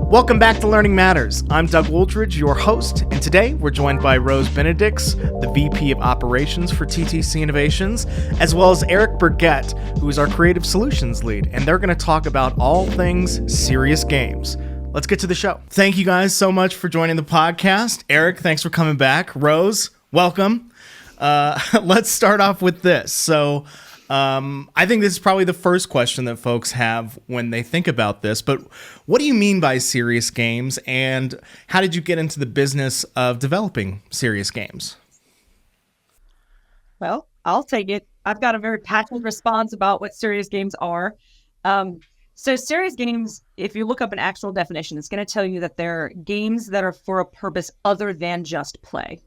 Welcome back to Learning Matters. I'm Doug Wooltridge, your host, and today we're joined by Rose Benedicks, the VP of Operations for ttcInnovations, as well as Eric Berget, who is our Creative Solutions Lead, and they're going to talk about all things serious games. Let's get to the show. Thank you guys so much for joining the podcast. Eric, thanks for coming back. Rose, welcome. Let's start off with this. So I think this is probably the first question that folks have when they think about this, but what do you mean by serious games, and how did you get into the business of developing serious games? Well, I'll take it. I've got a very passionate response about what serious games are. So serious games, if you look up an actual definition, it's going to tell you that they're games that are for a purpose other than just play,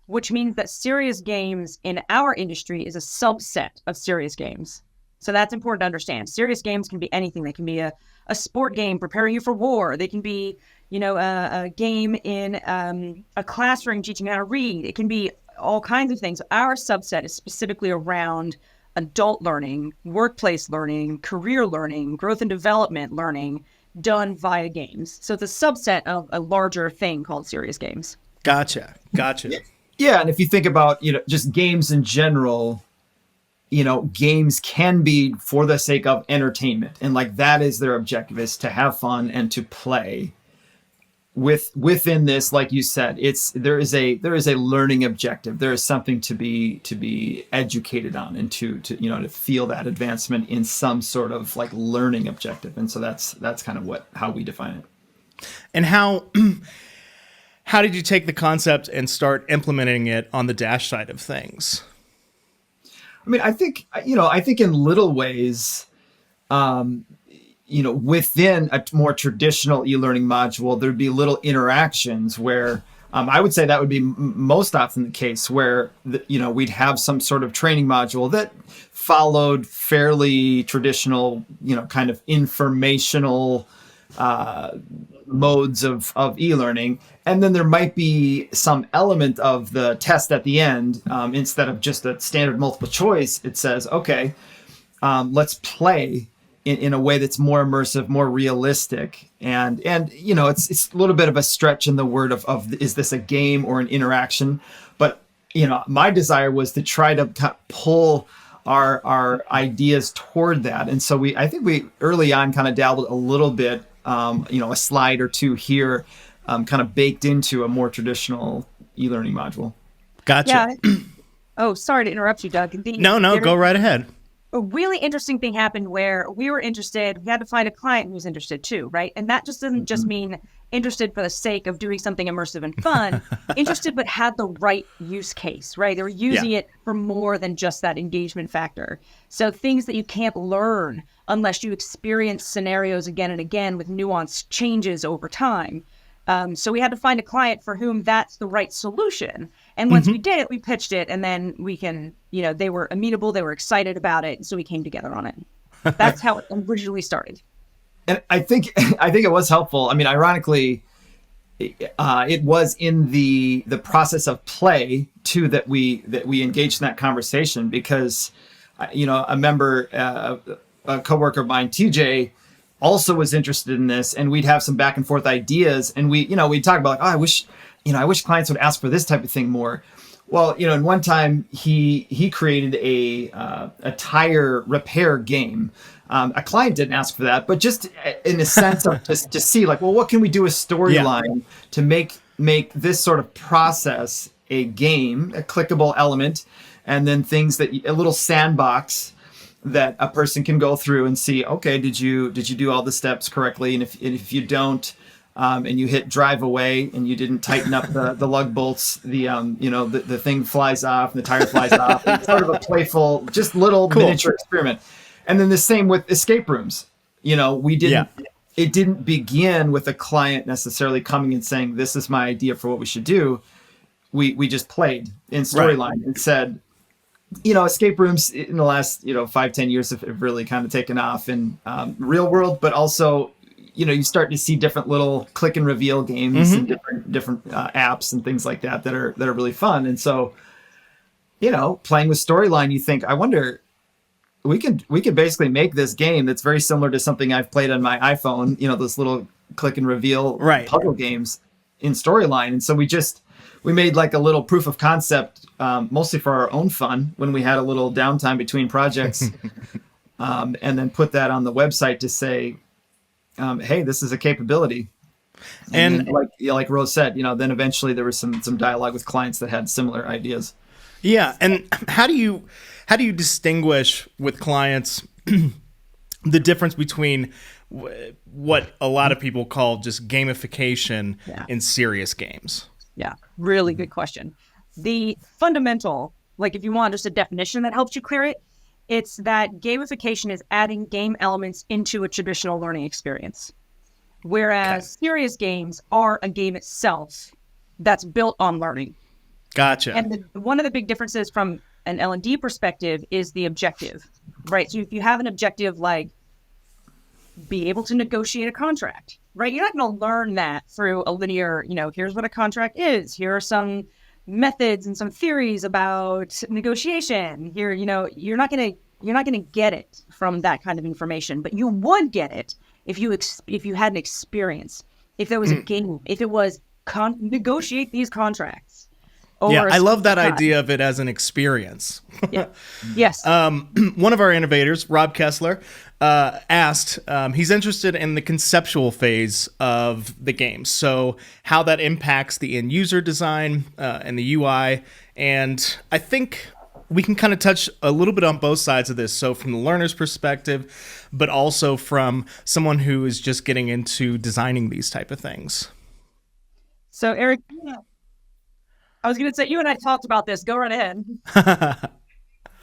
which means that serious games in our industry is a subset of serious games. So that's important to understand. Serious games can be anything. They can be a sport game preparing you for war. They can be, a game in a classroom teaching you how to read. It can be all kinds of things. Our subset is specifically around adult learning, workplace learning, career learning, growth and development learning done via games. So it's a subset of a larger thing called serious games. Gotcha. Yeah, and if you think about, just games in general, games can be for the sake of entertainment. And that is their objective, is to have fun and to play. Within this, like you said, there is a learning objective. There is something to be educated on, and to feel that advancement in some sort of learning objective. And so that's kind of how we define it. And how did you take the concept and start implementing it on the Dash side of things? I mean, I think in little ways, within a more traditional e-learning module, there'd be little interactions where I would say that would be most often the case, where we'd have some sort of training module that followed fairly traditional, kind of informational modes of e-learning. And then there might be some element of the test at the end. Instead of just a standard multiple choice, it says, okay, let's play in a way that's more immersive, more realistic. And it's a little bit of a stretch in the word of is this a game or an interaction? But, my desire was to try to pull our ideas toward that. And so I think we early on kind of dabbled a little bit, a slide or two here, kind of baked into a more traditional e-learning module. Gotcha. Yeah. Oh, sorry to interrupt you, Doug. No, go right ahead. A really interesting thing happened where we were interested. We had to find a client who was interested too, right? And that just doesn't just mean interested for the sake of doing something immersive and fun, interested but had the right use case, right? They were using it for more than just that engagement factor. So things that you can't learn unless you experience scenarios again and again with nuanced changes over time. So we had to find a client for whom that's the right solution. And once we did it, we pitched it, and then they were amenable, they were excited about it, so we came together on it. That's how it originally started. And I think it was helpful. I mean, ironically, it was in the process of play too that we engaged in that conversation, because a member, a coworker of mine, TJ, also was interested in this, and we'd have some back and forth ideas, and we'd talk about I wish clients would ask for this type of thing more. Well, and one time he created a tire repair game. A client didn't ask for that, but just in a sense of just see what can we do with storyline to make this sort of process a game, a clickable element, and then things that a little sandbox that a person can go through and see, okay, did you do all the steps correctly? And if you don't, and you hit drive away and you didn't tighten up the lug bolts, the thing flies off and the tire flies off. It's sort of a playful, just little miniature experiment. And then the same with escape rooms. It didn't begin with a client necessarily coming and saying, this is my idea for what we should do. We just played in storyline and said, escape rooms in the last, 5-10 years have really kind of taken off in real world, but also, you start to see different little click and reveal games and different apps and things like that are really fun. And so, playing with storyline, you think, I wonder, we could basically make this game that's very similar to something I've played on my iPhone, those little click and reveal Right. puzzle games in storyline. And so we made like a little proof of concept, mostly for our own fun when we had a little downtime between projects, and then put that on the website to say, hey, this is a capability. And like Rose said, then eventually there was some dialogue with clients that had similar ideas. Yeah, and how do you distinguish with clients the difference between what a lot of people call just gamification in serious games? Yeah, really good question. The fundamental, like if you want just a definition that helps you clear it, it's that gamification is adding game elements into a traditional learning experience. Whereas serious games are a game itself that's built on learning. Gotcha. And one of the big differences from an L&D perspective is the objective, right? So if you have an objective like be able to negotiate a contract, right? You're not going to learn that through a linear, here's what a contract is. Here are some methods and some theories about negotiation. Here, you're not going to get it from that kind of information, but you would get it if you had an experience, if there was a game, if it was negotiate these contracts. I love that idea of it as an experience. Yeah. Yes. One of our innovators, Rob Kessler, asked, he's interested in the conceptual phase of the game. So how that impacts the end user design and the UI. And I think we can kind of touch a little bit on both sides of this. So from the learner's perspective, but also from someone who is just getting into designing these type of things. So Eric, I was going to say, you and I talked about this. Go right ahead.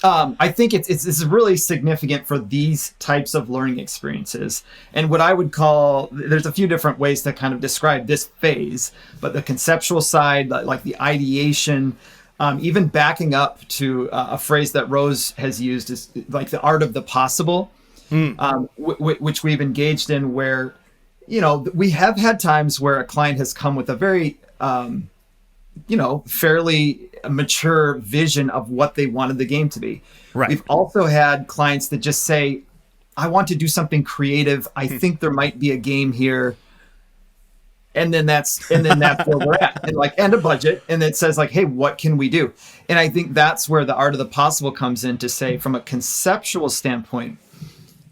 I think it's really significant for these types of learning experiences. And what I would call, there's a few different ways to kind of describe this phase, but the conceptual side, like the ideation, even backing up to a phrase that Rose has used is like the art of the possible, which we've engaged in where, we have had times where a client has come with a very, fairly mature vision of what they wanted the game to be. Right. We've also had clients that just say, I want to do something creative. I think there might be a game here. And then that's where we're at, and a budget. And it says like, hey, what can we do? And I think that's where the art of the possible comes in to say, from a conceptual standpoint,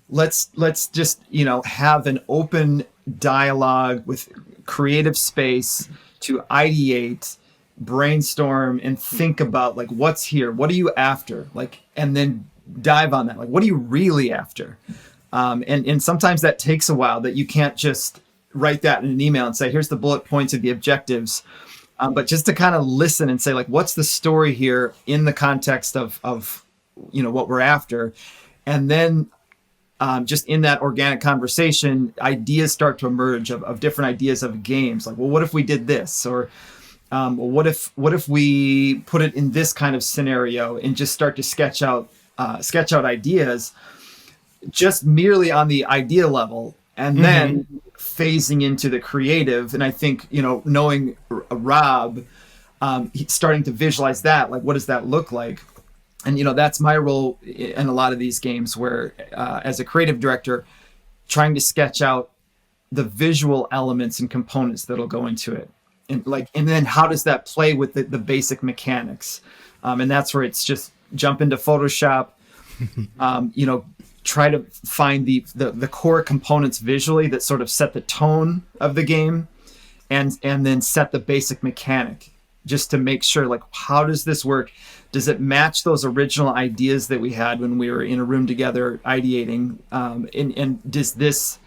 let's just, have an open dialogue with creative space to ideate, brainstorm, and think about like, what's here? What are you after? Like, and then dive on that. Like, what are you really after? And sometimes that takes a while, that you can't just write that in an email and say, here's the bullet points of the objectives. But just to kind of listen and say, like, what's the story here in the context of what we're after? And then just in that organic conversation, ideas start to emerge of different ideas of games. Like, well, what if we did this? Or well, what if we put it in this kind of scenario, and just start to sketch out ideas just merely on the idea level, and then phasing into the creative. And I think, knowing Rob, he's starting to visualize that, like, what does that look like? And, that's my role in a lot of these games where, as a creative director, trying to sketch out the visual elements and components that'll go into it. And then how does that play with the basic mechanics? And that's where it's just jump into Photoshop, try to find the core components visually that sort of set the tone of the game, and then set the basic mechanic, just to make sure, like, how does this work? Does it match those original ideas that we had when we were in a room together ideating? And does this,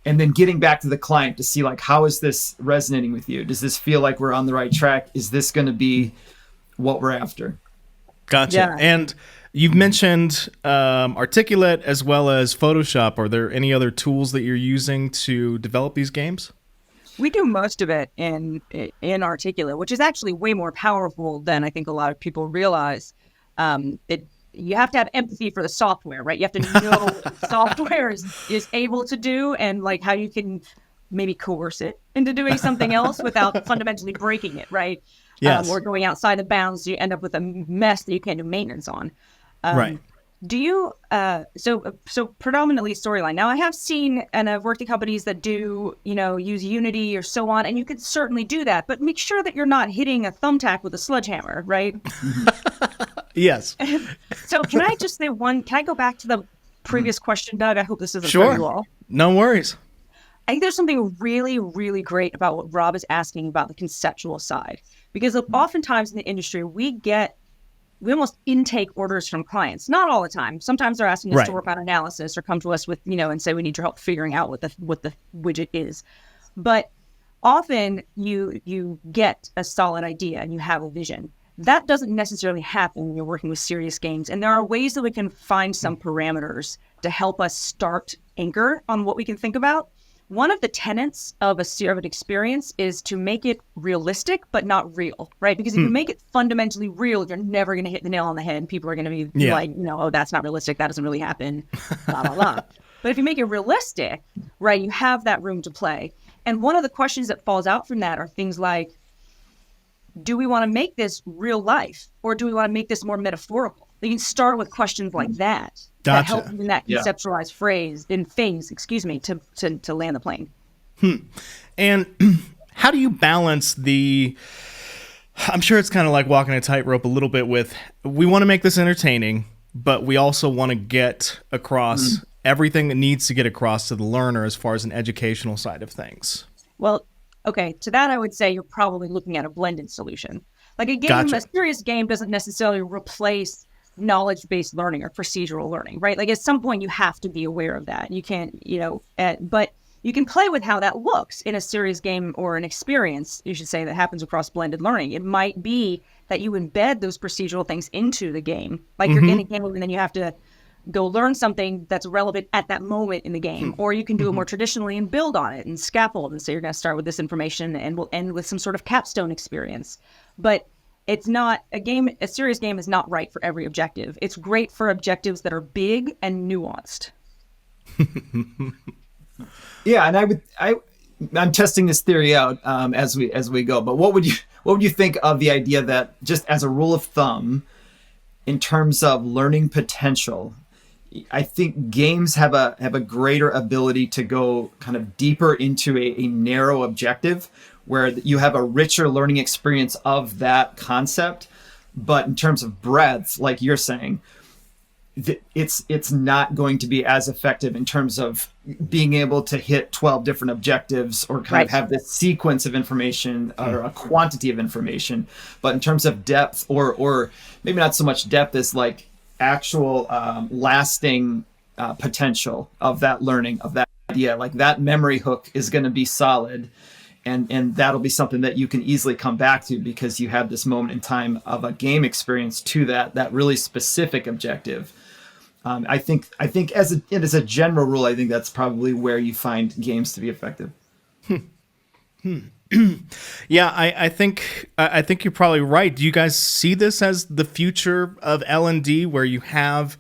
and then getting back to the client to see, like, how is this resonating with you? Does this feel like we're on the right track? Is this going to be what we're after? Gotcha. Yeah. And you've mentioned Articulate as well as Photoshop. Are there any other tools that you're using to develop these games? We do most of it in Articulate, which is actually way more powerful than I think a lot of people realize. You have to have empathy for the software, right? You have to know what software is able to do, and like how you can maybe coerce it into doing something else without fundamentally breaking it, right? Yes. Or going outside the bounds, so you end up with a mess that you can't do maintenance on. Right. Do you so predominantly storyline? Now I have seen and I've worked at companies that do, use Unity or so on, and you could certainly do that, but make sure that you're not hitting a thumbtack with a sledgehammer, right? Yes. So can I go back to the previous question, Doug? I hope this isn't for Sure. you all. No worries. I think there's something really, really great about what Rob is asking about the conceptual side, because oftentimes in the industry, we almost intake orders from clients. Not all the time. Sometimes they're asking us to work on analysis or come to us with, and say we need your help figuring out what the widget is. But often you get a solid idea and you have a vision. That doesn't necessarily happen when you're working with serious games. And there are ways that we can find some parameters to help us start anchor on what we can think about. One of the tenets of an experience is to make it realistic, but not real, right? Because if you make it fundamentally real, you're never going to hit the nail on the head. People are going to be like, oh, that's not realistic. That doesn't really happen, blah, blah, blah. But if you make it realistic, right, you have that room to play. And one of the questions that falls out from that are things like, do we want to make this real life, or do we want to make this more metaphorical? You can start with questions like that. Gotcha. That help in that conceptualized phase to land the plane. And how do you balance I'm sure it's kind of like walking a tightrope a little bit with, we want to make this entertaining, but we also want to get across everything that needs to get across to the learner as far as an educational side of things. Well, okay, to that I would say you're probably looking at a blended solution. Like a game, Gotcha. A serious game doesn't necessarily replace knowledge-based learning or procedural learning, right? Like at some point you have to be aware of that. You can't, but you can play with how that looks in a serious game or an experience, you should say, that happens across blended learning. It might be that you embed those procedural things into the game. Like you're in a game and then you have to go learn something that's relevant at that moment in the game. Or you can do it more traditionally and build on it and scaffold and say you're going to start with this information and we'll end with some sort of capstone experience. But it's not a serious game is not right for every objective. It's great for objectives that are big and nuanced. Yeah, and I'm testing this theory out as we go. But what would you think of the idea that, just as a rule of thumb, in terms of learning potential, I think games have a greater ability to go kind of deeper into a narrow objective, where you have a richer learning experience of that concept. But in terms of breadth, like you're saying, it's not going to be as effective in terms of being able to hit 12 different objectives or kind of have this sequence of information or a quantity of information. But in terms of depth, or maybe not so much depth as like actual lasting potential of that learning, of that idea, like that memory hook is going to be solid. And that'll be something that you can easily come back to because you have this moment in time of a game experience to that really specific objective. I think as a general rule, I think that's probably where you find games to be effective. Yeah, I think you're probably right. Do you guys see this as the future of L&D, where you have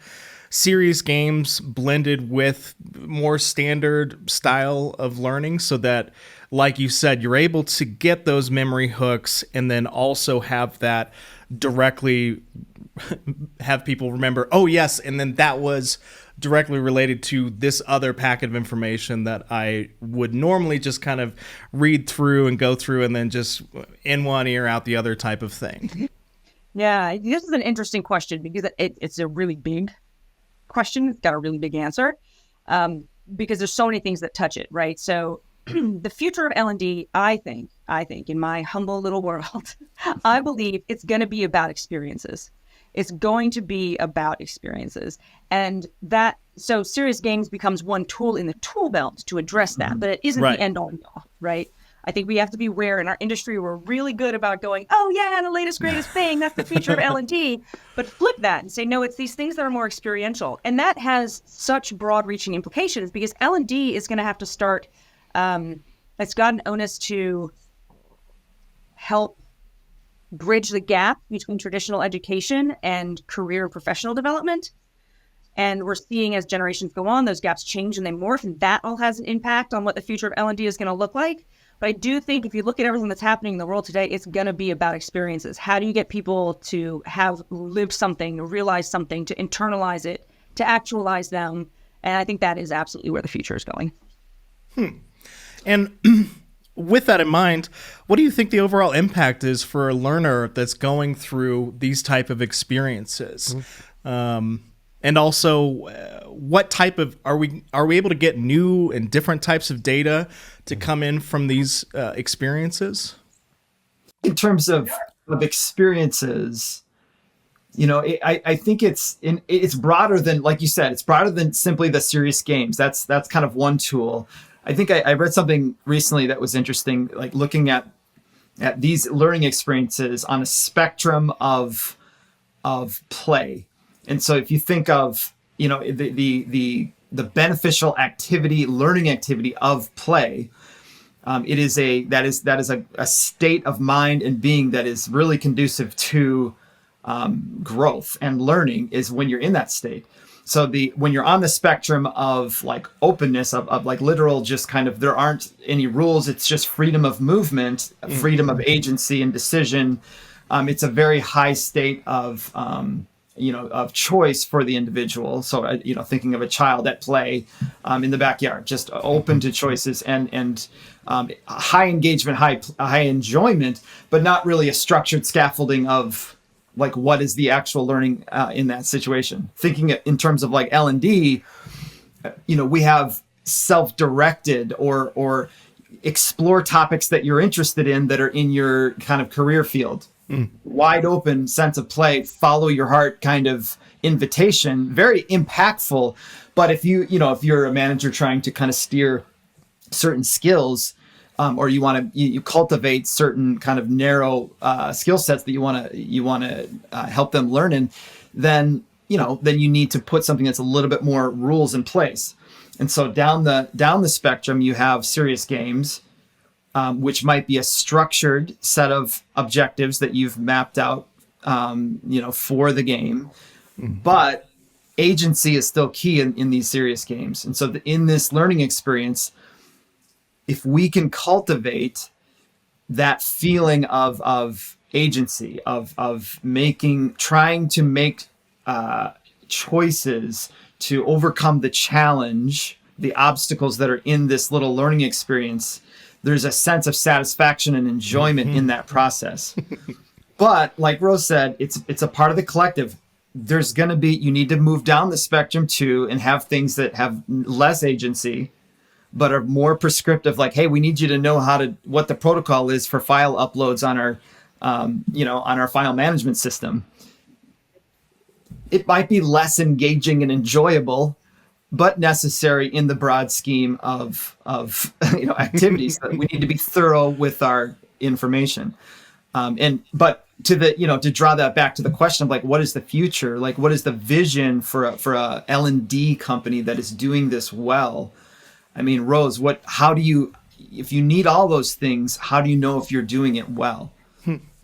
serious games blended with more standard style of learning, so that, like you said, you're able to get those memory hooks and then also have that directly have people remember, oh yes, and then that was directly related to this other packet of information that I would normally just kind of read through and go through and then just in one ear out the other type of thing. Yeah, this is an interesting question because it's a really big question. It's got a really big answer because there's so many things that touch it, right? So the future of L&D, I think in my humble little world, I believe it's going to be about experiences. It's going to be about experiences. And so serious games becomes one tool in the tool belt to address that, but it isn't the end all, right? I think we have to be aware in our industry, we're really good about going, oh yeah, the latest, greatest thing, that's the future of L&D. But flip that and say, no, it's these things that are more experiential. And that has such broad reaching implications because L&D is going to have to start, it's got an onus to help bridge the gap between traditional education and career and professional development. And we're seeing as generations go on, those gaps change and they morph, and that all has an impact on what the future of L&D is going to look like. But I do think if you look at everything that's happening in the world today, it's going to be about experiences. How do you get people to have lived something, realize something, to internalize it, to actualize them. And I think that is absolutely where the future is going. And with that in mind, what do you think the overall impact is for a learner that's going through these type of experiences? And also, what type of are we able to get new and different types of data to come in from these experiences? In terms of experiences, I think it's broader than, like you said, it's broader than simply the serious games. That's kind of one tool. I think I read something recently that was interesting, like looking at these learning experiences on a spectrum of play. And so if you think of, the beneficial activity, learning activity of play, that is a state of mind and being that is really conducive to growth and learning, is when you're in that state. So when you're on the spectrum of like openness, of like literal, just kind of, there aren't any rules, it's just freedom of movement, freedom of agency and decision. It's a very high state of of choice for the individual. So thinking of a child at play in the backyard, just open to choices and high engagement, high enjoyment, but not really a structured scaffolding of like what is the actual learning in that situation. Thinking in terms of like L&D, we have self-directed or explore topics that you're interested in that are in your kind of career field. Wide open sense of play, follow your heart kind of invitation, very impactful. But if you're a manager trying to kind of steer certain skills, or you cultivate certain kind of narrow skill sets that you want to help them learn in, then you need to put something that's a little bit more rules in place. And so down the spectrum, you have serious games, which might be a structured set of objectives that you've mapped out, for the game. But agency is still key in these serious games. And so in this learning experience, if we can cultivate that feeling of agency, of trying to make choices to overcome the challenge, the obstacles that are in this little learning experience, there's a sense of satisfaction and enjoyment in that process. But like Rose said, it's a part of the collective. You need to move down the spectrum too and have things that have less agency, but are more prescriptive. Like, hey, we need you to know what the protocol is for file uploads on our file management system. It might be less engaging and enjoyable, but necessary in the broad scheme of activities. We need to be thorough with our information. But to draw that back to the question of like, what is the future? Like, what is the vision for a L&D company that is doing this well? I mean, Rose, if you need all those things, how do you know if you're doing it well?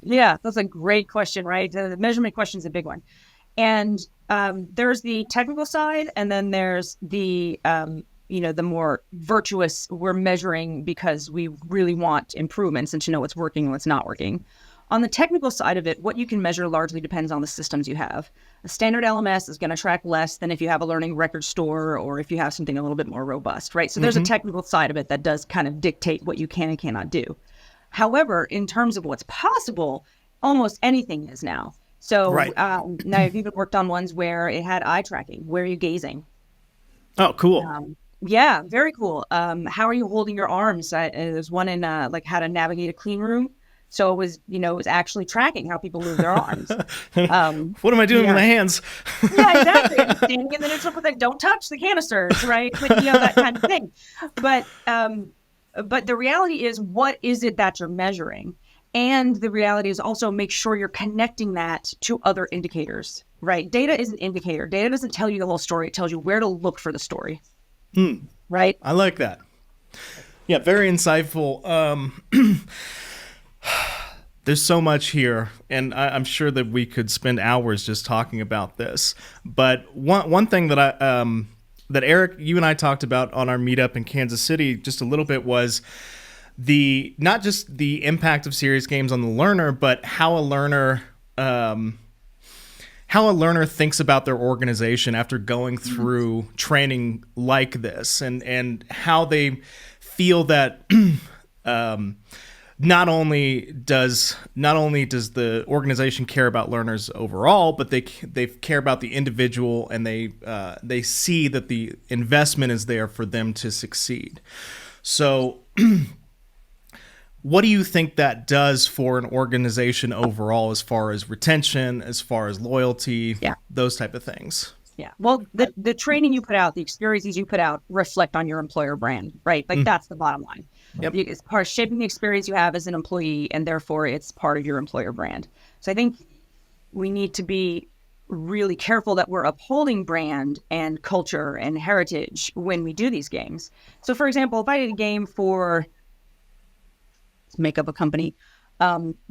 Yeah, that's a great question, right? The measurement question is a big one. And there's the technical side, and then there's the, the more virtuous, we're measuring because we really want improvements and to know what's working and what's not working. On the technical side of it, what you can measure largely depends on the systems you have. A standard LMS is going to track less than if you have a learning record store or if you have something a little bit more robust, right? So there's a technical side of it that does kind of dictate what you can and cannot do. However, in terms of what's possible, almost anything is now. So right. Now I've even worked on ones where it had eye tracking. Where are you gazing? Oh, cool. Yeah, very cool. How are you holding your arms? There's one in how to navigate a clean room. So it was actually tracking how people move their arms. What am I doing with my hands? Yeah, exactly. Standing in the neutral position, don't touch the canisters, right? But, that kind of thing. But the reality is, what is it that you're measuring? And the reality is also make sure you're connecting that to other indicators, right? Data is an indicator. Data doesn't tell you the whole story. It tells you where to look for the story. Right? I like that. Yeah, very insightful. There's so much here, and I'm sure that we could spend hours just talking about this. But one thing that that Eric, you and I talked about on our meetup in Kansas City just a little bit was not just the impact of serious games on the learner, but how a learner how a learner thinks about their organization after going through training like this, and how they feel that not only does the organization care about learners overall, but they care about the individual, and they see that the investment is there for them to succeed. So what do you think that does for an organization overall, as far as retention, as far as loyalty, those type of things? Yeah. Well, the training you put out, the experiences you put out reflect on your employer brand, right? Like that's the bottom line. Yep. It's part of shaping the experience you have as an employee, and therefore it's part of your employer brand. So I think we need to be really careful that we're upholding brand and culture and heritage when we do these games. So for example, if I did a game for, let's make up a company,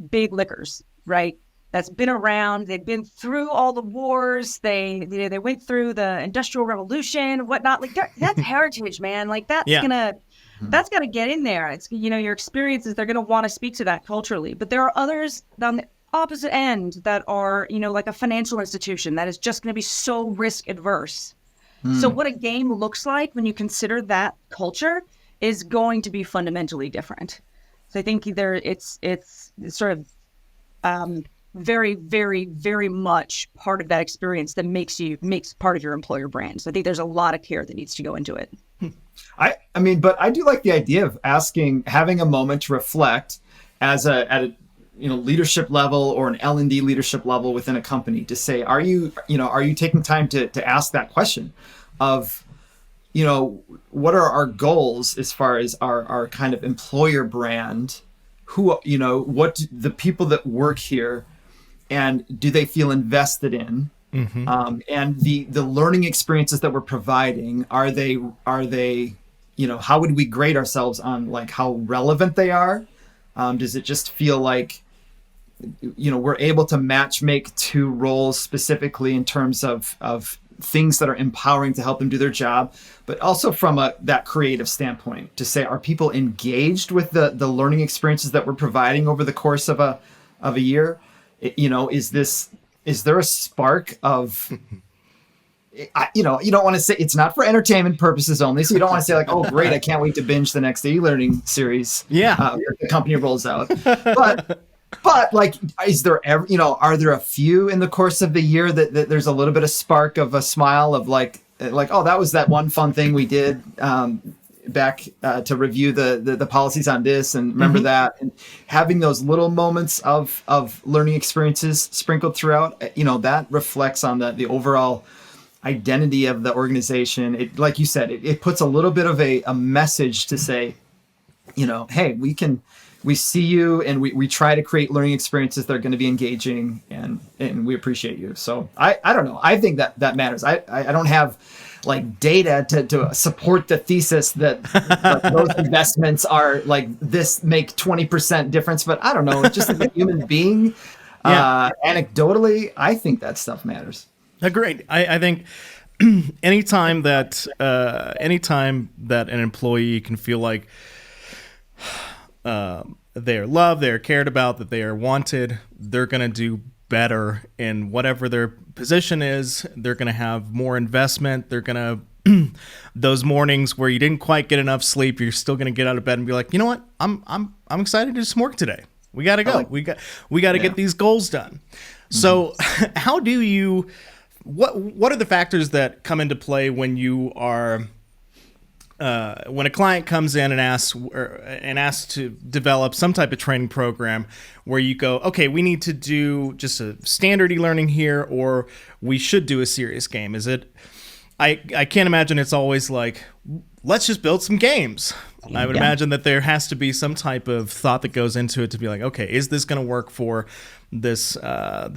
Big Liquors, right? That's been around. They've been through all the wars. They went through the Industrial Revolution, whatnot. Like that's heritage, man. Like that's gonna get in there. It's, your experiences. They're gonna want to speak to that culturally. But there are others on the opposite end that are, like a financial institution that is just going to be so risk adverse. So what a game looks like when you consider that culture is going to be fundamentally different. So I think it's sort of very, very, very much part of that experience that makes part of your employer brand. So I think there's a lot of care that needs to go into it. I mean, but I do like the idea of having a moment to reflect at a leadership level or an L&D leadership level within a company, to say, are you taking time to ask that question of, what are our goals as far as our kind of employer brand? What the people that work here, and do they feel invested in? Mm-hmm. And the learning experiences that we're providing, are they, how would we grade ourselves on like how relevant they are? Does it just feel like, we're able to match make two roles specifically in terms of things that are empowering to help them do their job, but also from that creative standpoint, to say, are people engaged with the learning experiences that we're providing over the course of a year? Is there a spark of, you don't want to say, it's not for entertainment purposes only. So you don't want to say like, oh, great, I can't wait to binge the next e-learning series. The company rolls out. But like, is there ever, are there a few in the course of the year that there's a little bit of spark of a smile of like, oh, that was that one fun thing we did back to review the policies on this, and remember that, and having those little moments of learning experiences sprinkled throughout, that reflects on the overall identity of the organization. It, like you said, it puts a little bit of a message to say, hey, we see you, and we try to create learning experiences that are going to be engaging, and we appreciate you. So I don't know. I think that matters. I don't have like data to support the thesis that like, those investments are like this make 20% difference, but I don't know, just as a human being, anecdotally, I think that stuff matters. Agreed. I think anytime that an employee can feel like they're loved, they're cared about, that they are wanted, they're going to do better in whatever their position is. They're going to have more investment. They're going to those mornings where you didn't quite get enough sleep, you're still going to get out of bed and be like, you know what, I'm excited to just work today. We got to go. We got to get these goals done. So how do you, what are the factors that come into play when you are when a client comes in and asks to develop some type of training program where you go, okay, we need to do just a standard e-learning here, or we should do a serious game? Is it, I can't imagine it's always like, let's just build some games. I would imagine that there has to be some type of thought that goes into it to be like, okay, is this going to work for this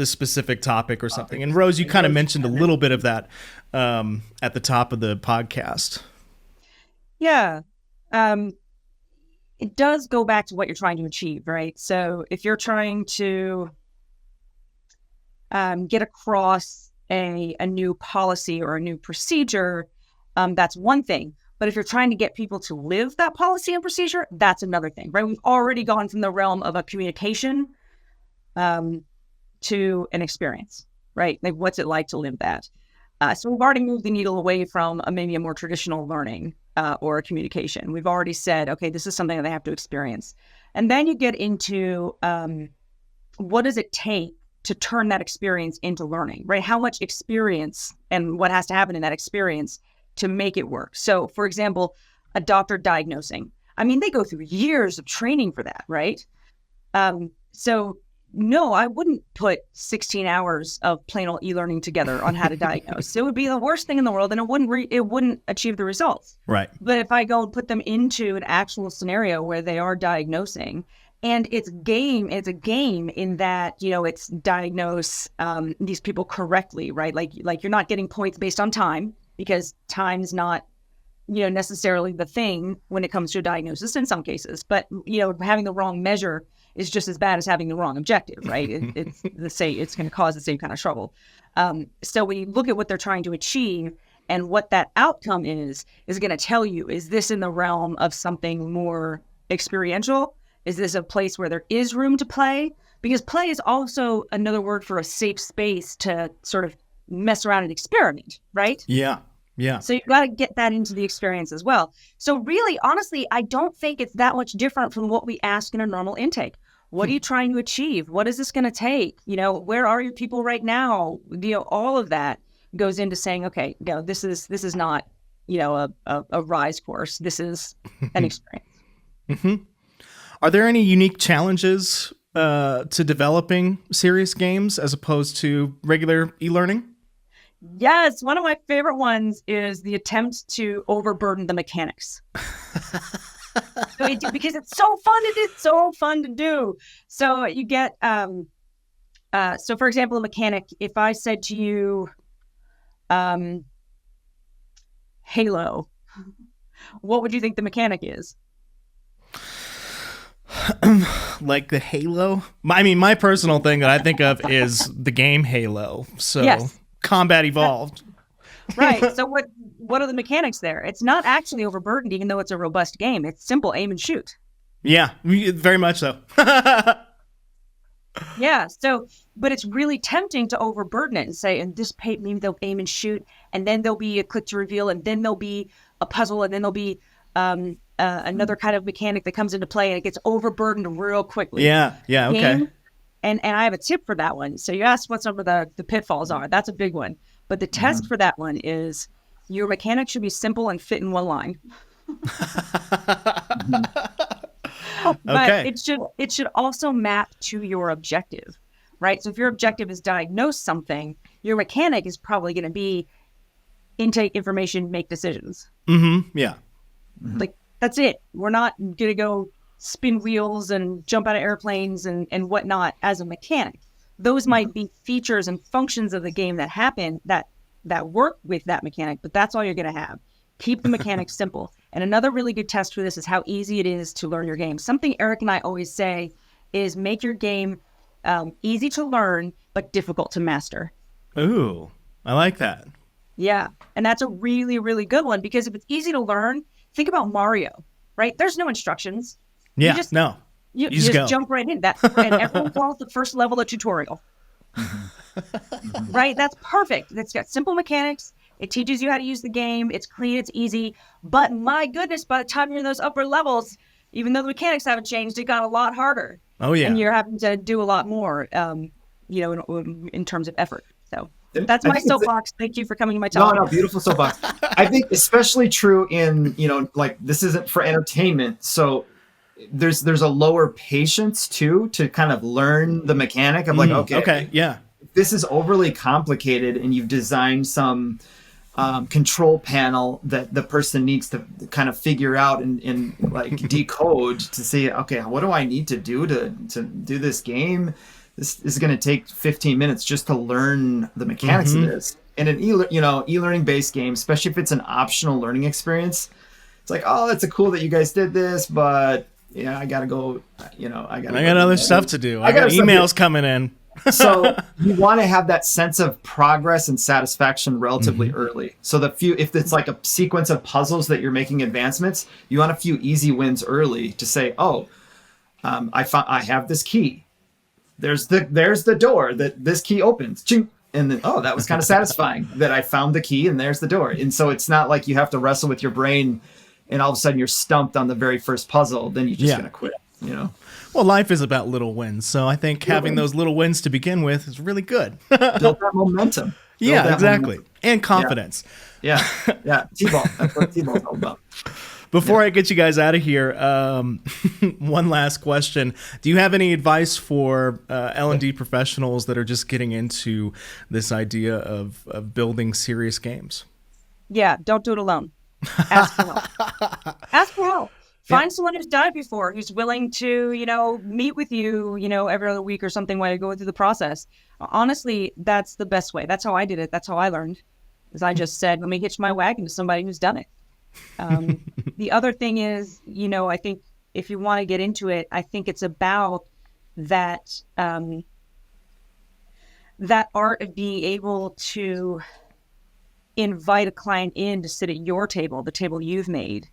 specific topic or something? And Rose, you kind of mentioned a little bit of that at the top of the podcast. Yeah. It does go back to what you're trying to achieve, right? So if you're trying to get across a new policy or a new procedure, that's one thing. But if you're trying to get people to live that policy and procedure, that's another thing, right? We've already gone from the realm of a communication to an experience, right? Like, what's it like to live that? So we've already moved the needle away from maybe a more traditional learning or a communication. We've already said, okay, this is something that they have to experience. And then you get into what does it take to turn that experience into learning, right? How much experience and what has to happen in that experience to make it work. So, for example, a doctor diagnosing. I mean, they go through years of training for that, right? So no, I wouldn't put 16 hours of plain old e-learning together on how to diagnose. It would be the worst thing in the world, and it wouldn't achieve the results. Right. But if I go and put them into an actual scenario where they are diagnosing, and it's a game in that, it's diagnose these people correctly, right? Like you're not getting points based on time, because time's not, necessarily the thing when it comes to a diagnosis in some cases. But, having the wrong measure is just as bad as having the wrong objective, right? It's going to cause the same kind of trouble. So when you look at what they're trying to achieve and what that outcome is going to tell you, is this in the realm of something more experiential? Is this a place where there is room to play? Because play is also another word for a safe space to sort of mess around and experiment, right? Yeah. Yeah. So you've got to get that into the experience as well. So really, honestly, I don't think it's that much different from what we ask in a normal intake. What are you trying to achieve? What is this going to take? Where are your people right now? All of that goes into saying, okay, this is not, a RISE course. This is an experience. Mm-hmm. Are there any unique challenges to developing serious games as opposed to regular e-learning? Yes, one of my favorite ones is the attempt to overburden the mechanics. Because it's so fun. It is so fun to do. So you get, so for example, a mechanic, if I said to you, Halo, what would you think the mechanic is? Like the Halo? My personal thing that I think of is the game Halo. So yes. Combat Evolved. Right. So what are the mechanics there? It's not actually overburdened, even though it's a robust game. It's simple, aim and shoot. Yeah, very much so. Yeah. So, but it's really tempting to overburden it and say, and this maybe they'll aim and shoot, and then there'll be a click to reveal, and then there'll be a puzzle, and then there'll be another kind of mechanic that comes into play, and it gets overburdened real quickly. Yeah. Okay. And I have a tip for that one. So you asked what some of the pitfalls are. That's a big one. But the test for that one is your mechanic should be simple and fit in one line. But it should also map to your objective, right? So if your objective is diagnose something, your mechanic is probably going to be intake information, make decisions. Mm-hmm. Yeah. Like, that's it. We're not going to go spin wheels and jump out of airplanes and whatnot as a mechanic. Those might be features and functions of the game that happen that work with that mechanic, but that's all you're going to have. Keep the mechanics simple. And another really good test for this is how easy it is to learn your game. Something Eric and I always say is make your game easy to learn, but difficult to master. Ooh, I like that. Yeah. And that's a really, really good one, because if it's easy to learn, think about Mario, right? There's no instructions. Yeah, You just jump right in that, and everyone calls the first level a tutorial. Right? That's perfect. It's got simple mechanics. It teaches you how to use the game. It's clean. It's easy. But my goodness, by the time you're in those upper levels, even though the mechanics haven't changed, it got a lot harder. Oh yeah. And you're having to do a lot more, in terms of effort. So that's my soapbox. Thank you for coming to my talk. No, beautiful soapbox. I think especially true in, like, this isn't for entertainment. So there's a lower patience too to kind of learn the mechanic of like, okay, yeah, this is overly complicated, and you've designed some control panel that the person needs to kind of figure out and like decode to say, okay, what do I need to do to do this game? This is going to take 15 minutes just to learn the mechanics of this. And an e-learning based game, especially if it's an optional learning experience, it's like, oh, that's cool that you guys did this, but I gotta go. I got other stuff to do. I got emails coming in. So you want to have that sense of progress and satisfaction relatively early. So if it's like a sequence of puzzles that you're making advancements, you want a few easy wins early to say, oh, I have this key. There's the door that this key opens. And then, oh, that was kind of satisfying that I found the key and there's the door. And so it's not like you have to wrestle with your brain and all of a sudden you're stumped on the very first puzzle. Then you're just going to quit, you know? Well, life is about little wins. So I think having those little wins to begin with is really good. Build that momentum. Yeah, exactly. Momentum. And confidence. Yeah. T-ball. That's what T-ball's all about. Before I get you guys out of here, one last question. Do you have any advice for L&D professionals that are just getting into this idea of building serious games? Yeah, don't do it alone. Ask for help. Ask for help. Find someone who's done it before, who's willing to, meet with you, every other week or something while you're going through the process. Honestly, that's the best way. That's how I did it. That's how I learned. Is I just said, let me hitch my wagon to somebody who's done it. The other thing is, I think if you want to get into it, I think it's about that that art of being able to invite a client in to sit at your table, the table you've made.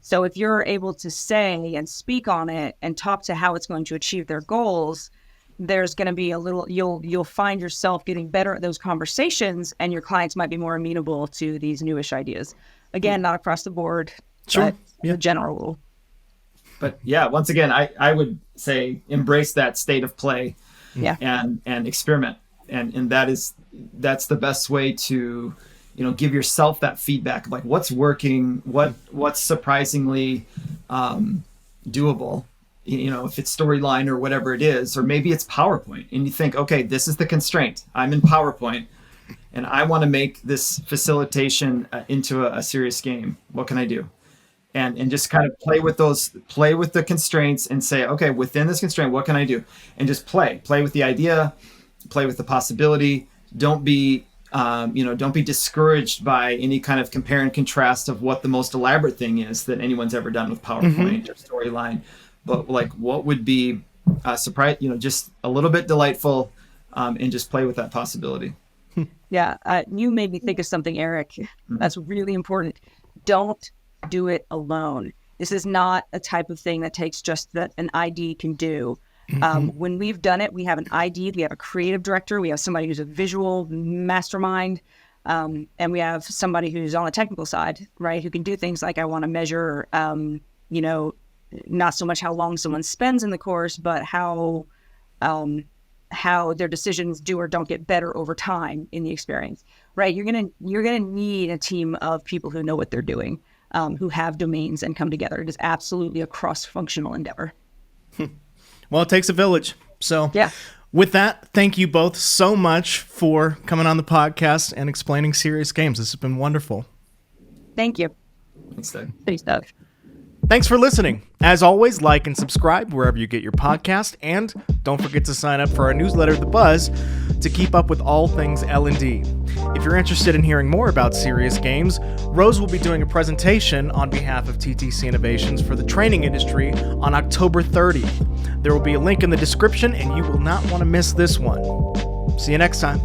So if you're able to say and speak on it and talk to how it's going to achieve their goals, there's going to be you'll find yourself getting better at those conversations, and your clients might be more amenable to these newish ideas. Again, not across the board, sure. But the general rule. But yeah, once again, I would say embrace that state of play, and experiment, and that's the best way to give yourself that feedback of like what's working, what's surprisingly doable. If it's storyline or whatever it is, or maybe it's PowerPoint, and you think, okay, this is the constraint. I'm in PowerPoint, and I want to make this facilitation into a serious game. What can I do? And just kind of play with the constraints and say, okay, within this constraint, what can I do? And just play with the idea, play with the possibility. Don't be discouraged by any kind of compare and contrast of what the most elaborate thing is that anyone's ever done with PowerPoint or storyline. But like, what would be surprise? Just a little bit delightful, and just play with that possibility. Yeah, you made me think of something, Eric. That's really important. Don't do it alone. This is not a type of thing that takes just that an ID can do. When we've done it, we have an ID, we have a creative director, we have somebody who's a visual mastermind, and we have somebody who's on the technical side, right, who can do things like I want to measure, not so much how long someone spends in the course, but how their decisions do or don't get better over time in the experience, right? You're gonna need a team of people who know what they're doing, who have domains and come together. It is absolutely a cross-functional endeavor. Well, it takes a village. So yeah. With that, thank you both so much for coming on the podcast and explaining serious games. This has been wonderful. Thank you. Thanks, Doug. Thanks, Doug. Thanks for listening. As always, like and subscribe wherever you get your podcast, and don't forget to sign up for our newsletter, The Buzz, to keep up with all things L&D. If you're interested in hearing more about serious games, Rose will be doing a presentation on behalf of TTC Innovations for the training industry on October 30th. There will be a link in the description, and you will not want to miss this one. See you next time.